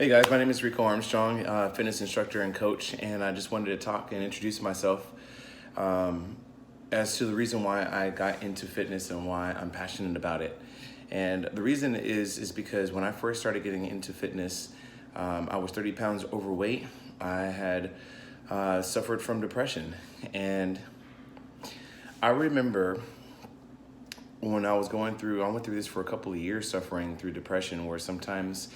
Hey guys, my name is Rico Armstrong, fitness instructor and coach, and I just wanted to talk and introduce myself as to the reason why I got into fitness and why I'm passionate about it. And the reason is because when I first started getting into fitness, I was 30 pounds overweight. I had suffered from depression, and I remember when I went through this for a couple of years, suffering through depression, where sometimes,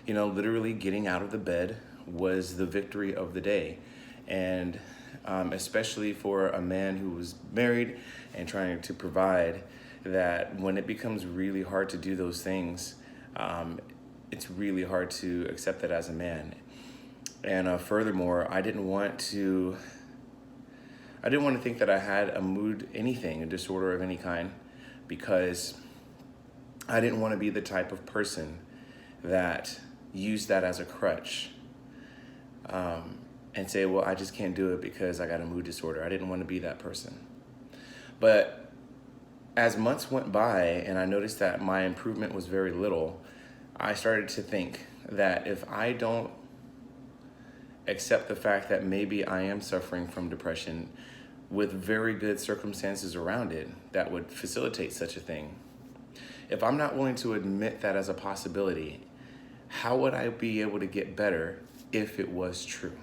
literally getting out of the bed was the victory of the day. And especially for a man who was married and trying to provide, that when it becomes really hard to do those things, it's really hard to accept that as a man. And furthermore, I didn't want to think that I had a disorder of any kind, because I didn't want to be the type of person that used that as a crutch and say, well, I just can't do it because I got a mood disorder. I didn't want to be that person. But as months went by and I noticed that my improvement was very little, I started to think that if I don't accept the fact that maybe I am suffering from depression with very good circumstances around it that would facilitate such a thing, if I'm not willing to admit that as a possibility, how would I be able to get better if it was true?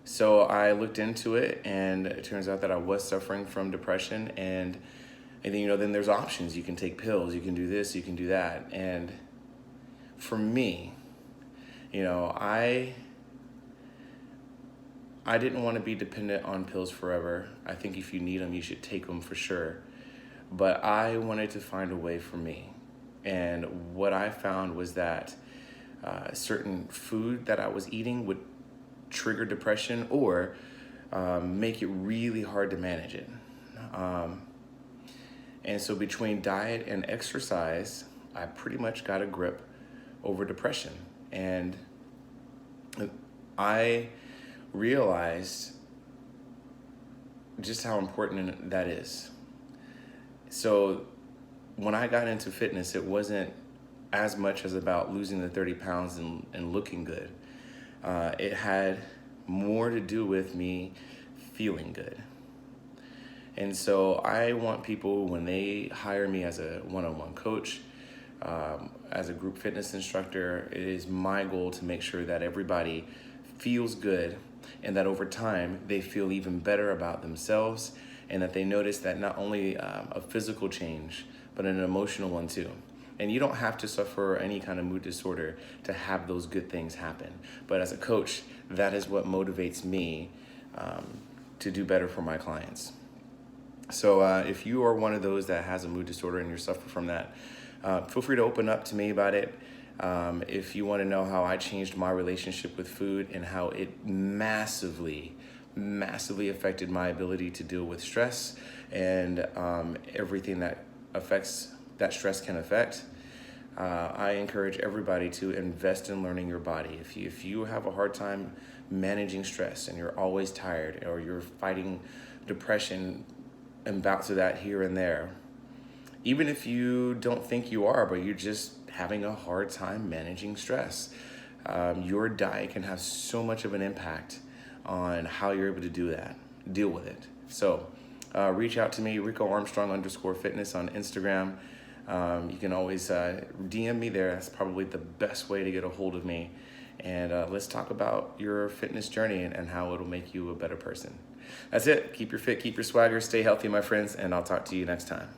So I looked into it, and it turns out that I was suffering from depression. And then there's options. You can take pills, you can do this, you can do that. And for me, I didn't want to be dependent on pills forever. I think if you need them, you should take them for sure. But I wanted to find a way for me. And what I found was that certain food that I was eating would trigger depression or make it really hard to manage it. And so between diet and exercise, I pretty much got a grip over depression. And I realized just how important that is. So when I got into fitness, it wasn't as much as about losing the 30 pounds and looking good. It had more to do with me feeling good. And so I want people, when they hire me as a one-on-one coach, as a group fitness instructor, it is my goal to make sure that everybody feels good and that over time they feel even better about themselves, and that they notice that not only a physical change, but an emotional one too. And you don't have to suffer any kind of mood disorder to have those good things happen. But as a coach, that is what motivates me to do better for my clients. So if you are one of those that has a mood disorder and you're suffering from that, feel free to open up to me about it. If you want to know how I changed my relationship with food and how it massively affected my ability to deal with stress and everything that stress can affect, I encourage everybody to invest in learning your body. If you have a hard time managing stress and you're always tired, or you're fighting depression and bouts of that here and there, even if you don't think you are, but you're just having a hard time managing stress, your diet can have so much of an impact on how you're able to deal with it. So reach out to me, Rico Armstrong _fitness on Instagram. You can always DM me there. That's probably the best way to get a hold of me. And let's talk about your fitness journey and how it'll make you a better person. That's it. Keep your fit, keep your swagger, stay healthy, my friends, and I'll talk to you next time.